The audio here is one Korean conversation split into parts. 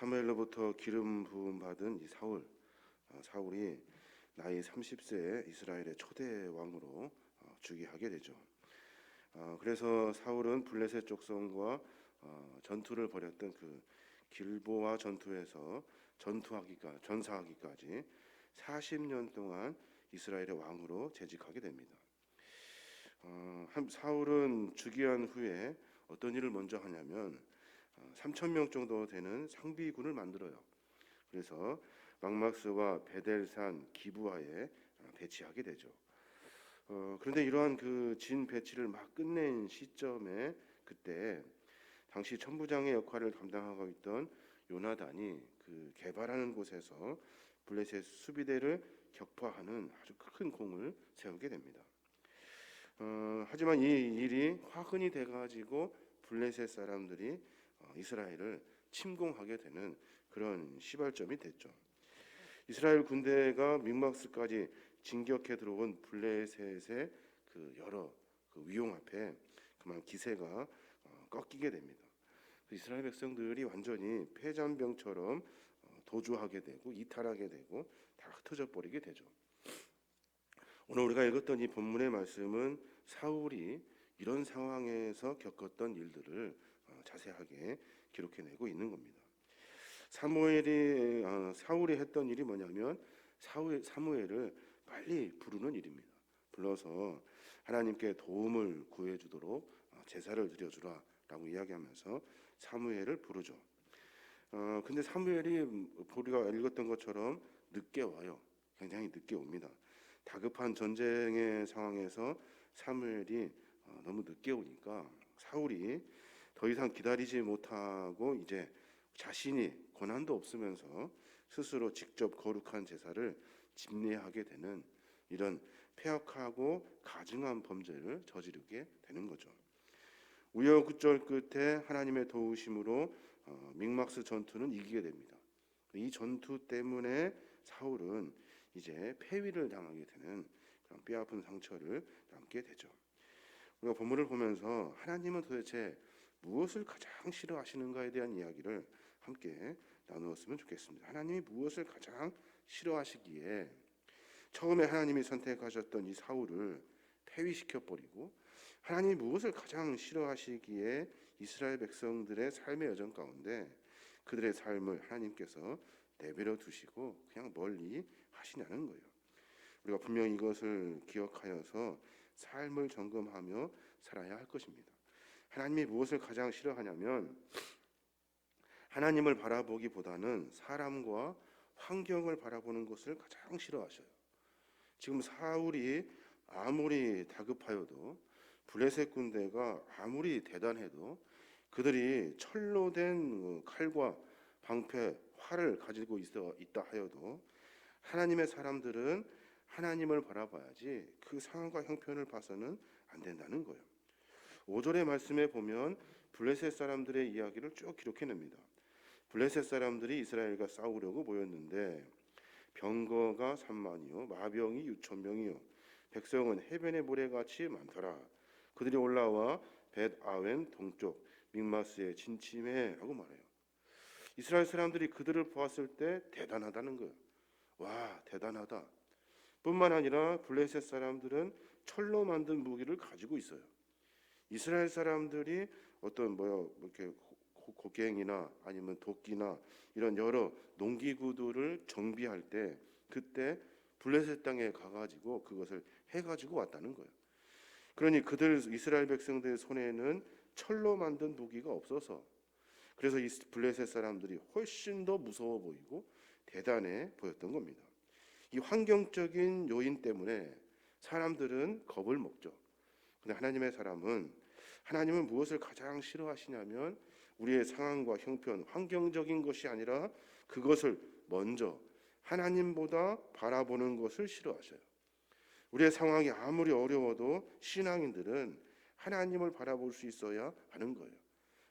사무엘로부터 기름 부음 받은 이 사울이 나이 30세에 이스라엘의 초대 왕으로 즉위하게 되죠. 그래서 사울은 블레셋 족속과 전투를 벌였던 그 길보아 전투에서 전사하기까지 40년 동안 이스라엘의 왕으로 재직하게 됩니다. 사울은 즉위한 후에 어떤 일을 먼저 하냐면 3천 명 정도 되는 상비군을 만들어요. 그래서 막막스와 베델산, 기부하에 배치하게 되죠. 그런데 이러한 그 진 배치를 막 끝낸 시점에 그때 당시 천부장의 역할을 담당하고 있던 요나단이 그 개발하는 곳에서 블레셋 수비대를 격파하는 아주 큰 공을 세우게 됩니다. 하지만 이 일이 화근이 돼가지고 블레셋 사람들이 이스라엘을 침공하게 되는 그런 시발점이 됐죠. 이스라엘 군대가 mikmak스까지 진격해 들어온 블레셋의 그 여러 그 위용 앞에 그만 기세가 꺾이게 됩니다. 이스라엘 백성들이 완전히 패잔병처럼 도주하게 되고 이탈하게 되고 다 흩어져 버리게 되죠. 오늘 우리가 읽었던 이 본문의 말씀은 사울이 이런 상황에서 겪었던 일들을 자세하게 기록해내고 있는 겁니다. 사울이 했던 일이 뭐냐면 사무엘을 빨리 부르는 일입니다. 불러서 하나님께 도움을 구해주도록 제사를 드려주라라고 이야기하면서 사무엘을 부르죠. 근데 사무엘이 우리가 읽었던 것처럼 늦게 와요. 굉장히 늦게 옵니다. 다급한 전쟁의 상황에서 사무엘이 너무 늦게 오니까 사울이 더 이상 기다리지 못하고 이제 자신이 권한도 없으면서 스스로 직접 거룩한 제사를 집례하게 되는 이런 폐역하고 가증한 범죄를 저지르게 되는 거죠. 우여곡절 끝에 하나님의 도우심으로 mikmak스 전투는 이기게 됩니다. 이 전투 때문에 사울은 이제 폐위를 당하게 되는 그런 뼈아픈 상처를 남게 되죠. 우리가 본문을 보면서 하나님은 도대체 무엇을 가장 싫어하시는가에 대한 이야기를 함께 나누었으면 좋겠습니다. 하나님이 무엇을 가장 싫어하시기에 처음에 하나님이 선택하셨던 이 사울을 폐위시켜버리고 하나님이 무엇을 가장 싫어하시기에 이스라엘 백성들의 삶의 여정 가운데 그들의 삶을 하나님께서 내버려 두시고 그냥 멀리 하시냐는 거예요. 우리가 분명히 이것을 기억하여서 삶을 점검하며 살아야 할 것입니다. 하나님이 무엇을 가장 싫어하냐면 하나님을 바라보기보다는 사람과 환경을 바라보는 것을 가장 싫어하셔요. 지금 사울이 아무리 다급하여도 블레셋 군대가 아무리 대단해도 그들이 철로 된 칼과 방패, 활을 가지고 있다 하여도 하나님의 사람들은 하나님을 바라봐야지 그 상황과 형편을 봐서는 안 된다는 거예요. 5절의 말씀에 보면 블레셋 사람들의 이야기를 쭉 기록해냅니다. 블레셋 사람들이 이스라엘과 싸우려고 모였는데 병거가 3만이요 마병이 6,000명이요 백성은 해변의 모래같이 많더라. 그들이 올라와 벳아웬 동쪽 mikmak스에 진침해 하고 말해요. 이스라엘 사람들이 그들을 보았을 때 대단하다는 거예요. 와, 대단하다. 뿐만 아니라 블레셋 사람들은 철로 만든 무기를 가지고 있어요. 이스라엘 사람들이 어떤 이렇게 곡괭이나 아니면 도끼나 이런 여러 농기구들을 정비할 때 그때 블레셋 땅에 가가지고 그것을 해가지고 왔다는 거예요. 그러니 이스라엘 백성들의 손에는 철로 만든 무기가 없어서 그래서 이 블레셋 사람들이 훨씬 더 무서워 보이고 대단해 보였던 겁니다. 이 환경적인 요인 때문에 사람들은 겁을 먹죠. 근데 하나님은 무엇을 가장 싫어하시냐면 우리의 상황과 형편, 환경적인 것이 아니라 그것을 먼저 하나님보다 바라보는 것을 싫어하셔요. 우리의 상황이 아무리 어려워도 신앙인들은 하나님을 바라볼 수 있어야 하는 거예요.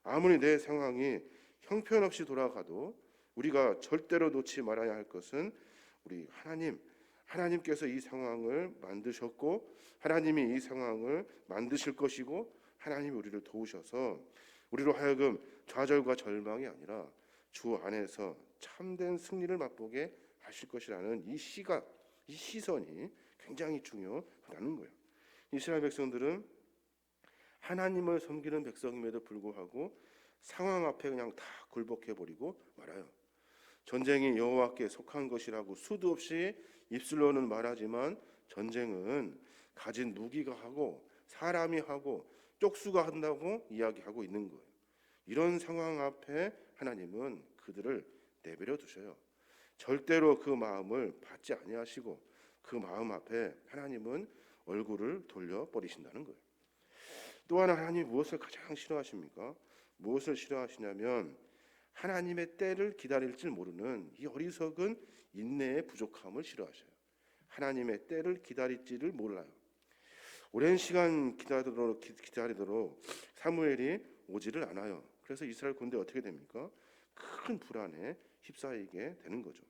아무리 내 상황이 형편없이 돌아가도 우리가 절대로 놓지 말아야 할 것은 우리 하나님께서 이 상황을 만드셨고 하나님이 이 상황을 만드실 것이고 하나님이 우리를 도우셔서 우리로 하여금 좌절과 절망이 아니라 주 안에서 참된 승리를 맛보게 하실 것이라는 이 시각, 이 시선이 굉장히 중요하다는 거예요. 이스라엘 백성들은 하나님을 섬기는 백성임에도 불구하고 상황 앞에 그냥 다 굴복해 버리고 말아요. 전쟁이 여호와께 속한 것이라고 수도 없이 입술로는 말하지만 전쟁은 가진 무기가 하고 사람이 하고 쪽수가 한다고 이야기하고 있는 거예요. 이런 상황 앞에 하나님은 그들을 내버려 두셔요. 절대로 그 마음을 받지 아니하시고 그 마음 앞에 하나님은 얼굴을 돌려 버리신다는 거예요. 또 하나 하나님이 무엇을 가장 싫어하십니까? 무엇을 싫어하시냐면 하나님의 때를 기다릴 줄 모르는 이 어리석은 인내의 부족함을 싫어하셔요. 하나님의 때를 기다릴지를 몰라요. 오랜 시간 기다리도록 사무엘이 오지를 않아요. 그래서 이스라엘 군대 어떻게 됩니까? 큰 불안에 휩싸이게 되는 거죠.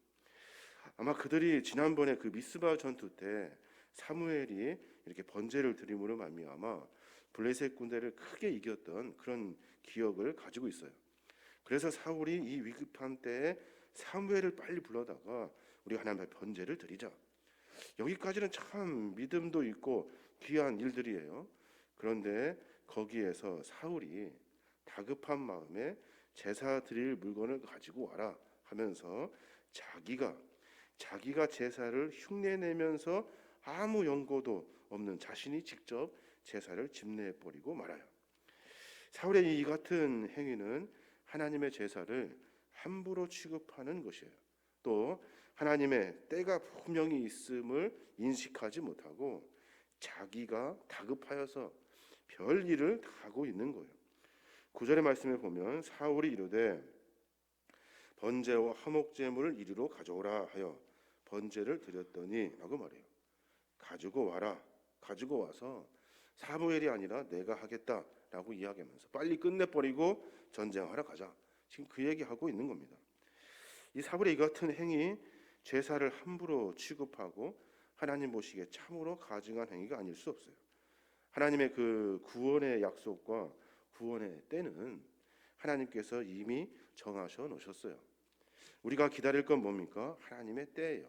아마 그들이 지난번에 그 미스바 전투 때 사무엘이 이렇게 번제를 드림으로 말미암아 블레셋 군대를 크게 이겼던 그런 기억을 가지고 있어요. 그래서 사울이 이 위급한 때에 사무엘을 빨리 불러다가 우리가 하나님 앞에 번제를 드리자. 여기까지는 참 믿음도 있고 귀한 일들이에요. 그런데 거기에서 사울이 다급한 마음에 제사 드릴 물건을 가지고 와라 하면서 자기가 제사를 흉내내면서 아무 연고도 없는 자신이 직접 제사를 집내해 버리고 말아요. 사울의 이 같은 행위는 하나님의 제사를 함부로 취급하는 것이에요. 또 하나님의 때가 분명히 있음을 인식하지 못하고 자기가 다급하여서 별 일을 다 하고 있는 거예요. 9절의 말씀에 보면 사울이 이르되 번제와 화목제물을 이리로 가져오라 하여 번제를 드렸더니 라고 말해요. 가지고 와라. 가지고 와서 사무엘이 아니라 내가 하겠다라고 이야기하면서 빨리 끝내버리고 전쟁하러 가자. 지금 그 얘기하고 있는 겁니다. 이 사울의 이 같은 행위 제사를 함부로 취급하고 하나님 보시기에 참으로 가증한 행위가 아닐 수 없어요. 하나님의 그 구원의 약속과 구원의 때는 하나님께서 이미 정하셔 놓으셨어요. 우리가 기다릴 건 뭡니까? 하나님의 때예요.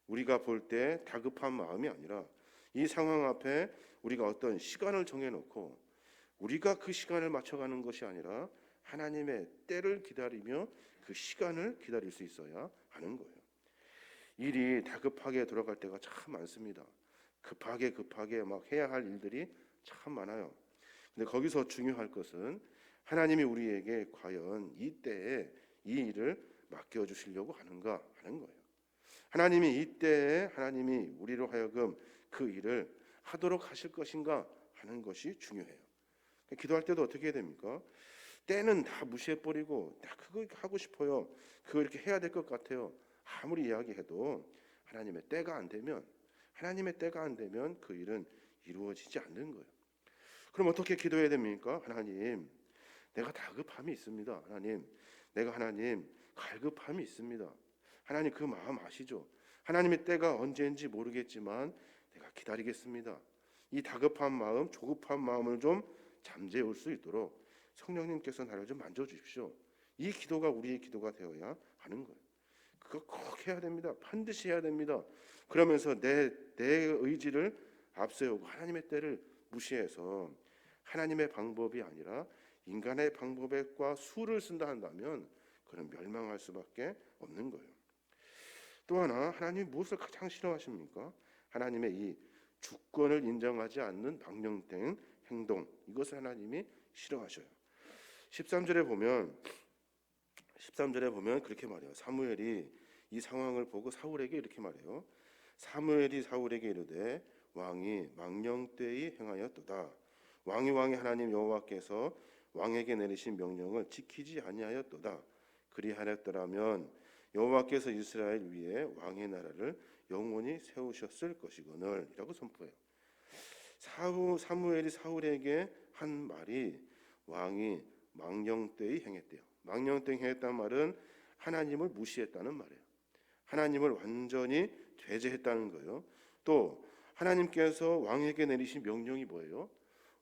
우리가 볼 때 다급한 마음이 아니라 이 상황 앞에 우리가 어떤 시간을 정해놓고 우리가 그 시간을 맞춰가는 것이 아니라 하나님의 때를 기다리며 그 시간을 기다릴 수 있어야 하는 거예요. 일이 다급하게 돌아갈 때가 참 많습니다. 급하게 막 해야 할 일들이 참 많아요. 근데 거기서 중요할 것은 하나님이 우리에게 과연 이 때에 이 일을 맡겨주시려고 하는가 하는 거예요. 하나님이 이 때에 하나님이 우리로 하여금 그 일을 하도록 하실 것인가 하는 것이 중요해요. 기도할 때도 어떻게 해야 됩니까? 때는 다 무시해버리고 나 그거 하고 싶어요. 그거 이렇게 해야 될 것 같아요. 아무리 이야기해도 하나님의 때가 안 되면 그 일은 이루어지지 않는 거예요. 그럼 어떻게 기도해야 됩니까? 하나님, 내가 다급함이 있습니다. 하나님, 갈급함이 있습니다. 하나님 그 마음 아시죠? 하나님의 때가 언제인지 모르겠지만 내가 기다리겠습니다. 이 다급한 마음, 조급한 마음을 좀 잠재울 수 있도록 성령님께서 나를 좀 만져주십시오. 이 기도가 우리의 기도가 되어야 하는 거예요. 그거 꼭 해야 됩니다. 반드시 해야 됩니다. 그러면서 내 의지를 앞세우고 하나님의 때를 무시해서 하나님의 방법이 아니라 인간의 방법과 수를 쓴다 한다면 그는 멸망할 수밖에 없는 거예요. 또 하나 하나님이 무엇을 가장 싫어하십니까? 하나님의 이 주권을 인정하지 않는 망령된 행동, 이것을 하나님이 싫어하셔요. 13절에 보면 그렇게 말해요. 사무엘이 이 상황을 보고 사울에게 이렇게 말해요. 사무엘이 사울에게 이르되 왕이 망령되이 행하였도다. 왕이 하나님 여호와께서 왕에게 내리신 명령을 지키지 아니하였도다. 그리하였더라면 여호와께서 이스라엘 위에 왕의 나라를 영원히 세우셨을 것이거늘 이라고 선포해요. 사무엘이 사울에게 한 말이 왕이 망령되이 행했대요. 망령되이 행했다는 말은 하나님을 무시했다는 말이에요. 하나님을 완전히 배제했다는 거예요. 또 하나님께서 왕에게 내리신 명령이 뭐예요?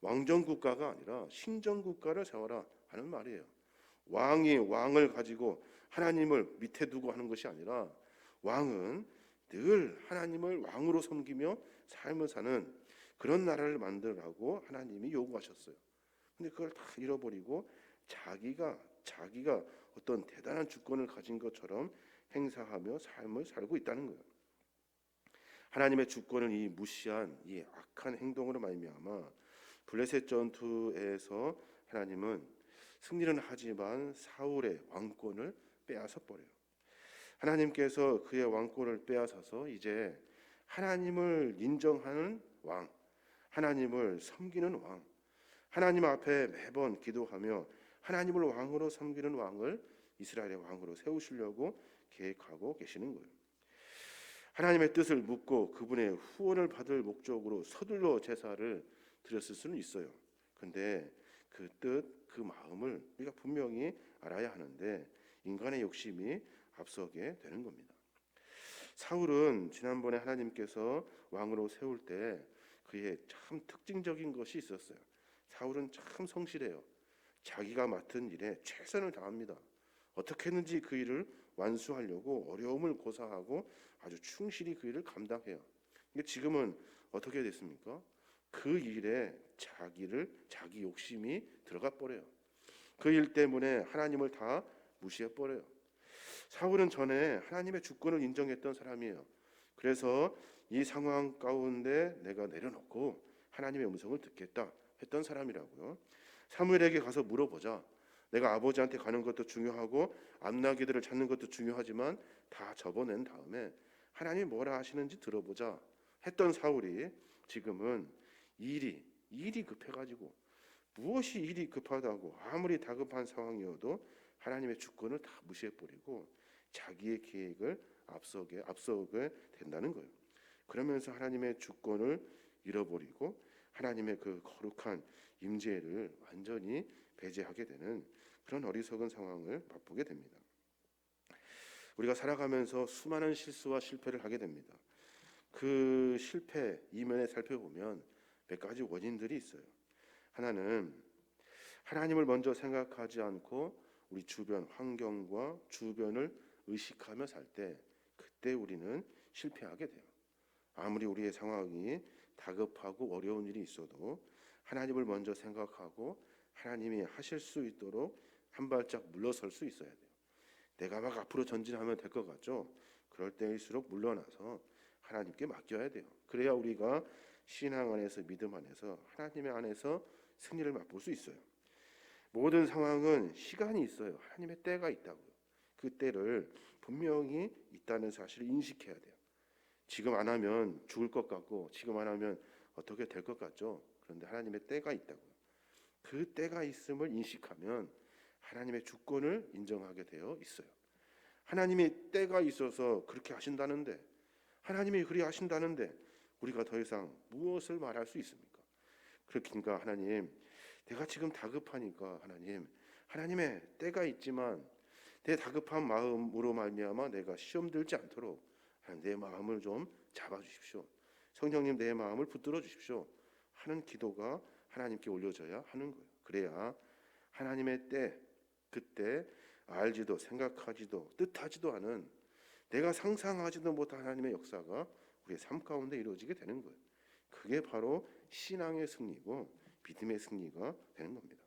왕정국가가 아니라 신정국가를 세워라 하는 말이에요. 왕이 왕을 가지고 하나님을 밑에 두고 하는 것이 아니라 왕은 늘 하나님을 왕으로 섬기며 삶을 사는 그런 나라를 만들라고 하나님이 요구하셨어요. 근데 그걸 다 잃어버리고 자기가 어떤 대단한 주권을 가진 것처럼 행사하며 삶을 살고 있다는 거예요. 하나님의 주권을 이 무시한 이 악한 행동으로 말미암아 블레셋 전투에서 하나님은 승리는 하지만 사울의 왕권을 빼앗아 버려요. 하나님께서 그의 왕권을 빼앗아서 이제 하나님을 인정하는 왕, 하나님을 섬기는 왕, 하나님 앞에 매번 기도하며 하나님을 왕으로 섬기는 왕을 이스라엘의 왕으로 세우시려고 계획하고 계시는 거예요. 하나님의 뜻을 묻고 그분의 후원을 받을 목적으로 서둘러 제사를 드렸을 수는 있어요. 근데 그 뜻, 그 마음을 우리가 분명히 알아야 하는데 인간의 욕심이 앞서게 되는 겁니다. 사울은 지난번에 하나님께서 왕으로 세울 때 그의 참 특징적인 것이 있었어요. 사울은 참 성실해요. 자기가 맡은 일에 최선을 다합니다. 어떻게 했는지 그 일을 완수하려고 어려움을 고사하고 아주 충실히 그 일을 감당해요. 근데 지금은 어떻게 됐습니까? 그 일에 자기 욕심이 들어가 버려요. 그 일 때문에 하나님을 다 무시해 버려요. 사울은 전에 하나님의 주권을 인정했던 사람이에요. 그래서 이 상황 가운데 내가 내려놓고 하나님의 음성을 듣겠다 했던 사람이라고요. 사무엘에게 가서 물어보자. 내가 아버지한테 가는 것도 중요하고 암나기들을 찾는 것도 중요하지만 다 접어낸 다음에 하나님이 뭐라 하시는지 들어보자 했던 사울이 지금은 일이 급해가지고 무엇이 일이 급하다고 아무리 다급한 상황이어도 하나님의 주권을 다 무시해버리고 자기의 계획을 앞서게 된다는 거예요. 그러면서 하나님의 주권을 잃어버리고 하나님의 그 거룩한 임재를 완전히 배제하게 되는 그런 어리석은 상황을 맛보게 됩니다. 우리가 살아가면서 수많은 실수와 실패를 하게 됩니다. 그 실패 이면에 살펴보면 몇 가지 원인들이 있어요. 하나는 하나님을 먼저 생각하지 않고 우리 주변 환경과 주변을 의식하며 살 때 그때 우리는 실패하게 돼요. 아무리 우리의 상황이 다급하고 어려운 일이 있어도 하나님을 먼저 생각하고 하나님이 하실 수 있도록 한 발짝 물러설 수 있어야 돼요. 내가 막 앞으로 전진하면 될 것 같죠? 그럴 때일수록 물러나서 하나님께 맡겨야 돼요. 그래야 우리가 신앙 안에서 믿음 안에서 하나님의 안에서 승리를 맛볼 수 있어요. 모든 상황은 시간이 있어요. 하나님의 때가 있다고요. 그 때를 분명히 있다는 사실을 인식해야 돼요. 지금 안 하면 죽을 것 같고 지금 안 하면 어떻게 될 것 같죠? 그런데 하나님의 때가 있다고요. 그 때가 있음을 인식하면 하나님의 주권을 인정하게 되어 있어요. 하나님의 때가 있어서 그렇게 하신다는데 하나님이 그리 하신다는데 우리가 더 이상 무엇을 말할 수 있습니까? 그렇게니까 하나님 내가 지금 다급하니까 하나님의 때가 있지만 내 다급한 마음으로 말미암아 내가 시험 들지 않도록 내 마음을 좀 잡아주십시오. 성령님 내 마음을 붙들어 주십시오 하는 기도가 하나님께 올려져야 하는 거예요. 그래야 하나님의 때 그때 알지도 생각하지도 뜻하지도 않은 내가 상상하지도 못한 하나님의 역사가 우리의 삶 가운데 이루어지게 되는 거예요. 그게 바로 신앙의 승리고 믿음의 승리가 되는 겁니다.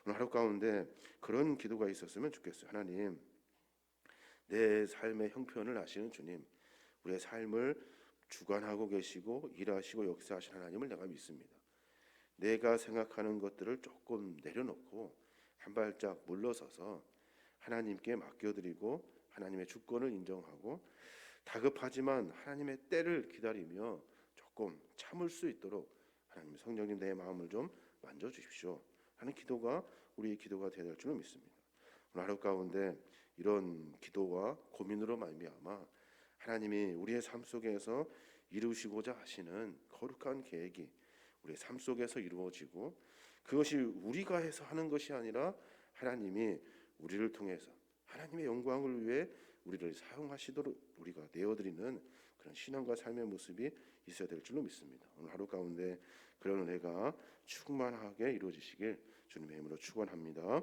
오늘 하루 가운데 그런 기도가 있었으면 좋겠어요. 하나님, 내 삶의 형편을 아시는 주님, 우리의 삶을 주관하고 계시고 일하시고 역사하시는 하나님을 내가 믿습니다. 내가 생각하는 것들을 조금 내려놓고 한 발짝 물러서서 하나님께 맡겨드리고 하나님의 주권을 인정하고 다급하지만 하나님의 때를 기다리며 조금 참을 수 있도록 하나님 성령님 내 마음을 좀 만져주십시오 하는 기도가 우리의 기도가 되어야 될 줄로 믿습니다. 오늘 하루 가운데 이런 기도와 고민으로 말미암아 하나님이 우리의 삶 속에서 이루시고자 하시는 거룩한 계획이 우리의 삶 속에서 이루어지고 그것이 우리가 해서 하는 것이 아니라 하나님이 우리를 통해서 하나님의 영광을 위해 우리를 사용하시도록 우리가 내어드리는 그런 신앙과 삶의 모습이 있어야 될 줄로 믿습니다. 오늘 하루 가운데 그런 은혜가 충만하게 이루어지시길 주님의 이름으로 축원합니다.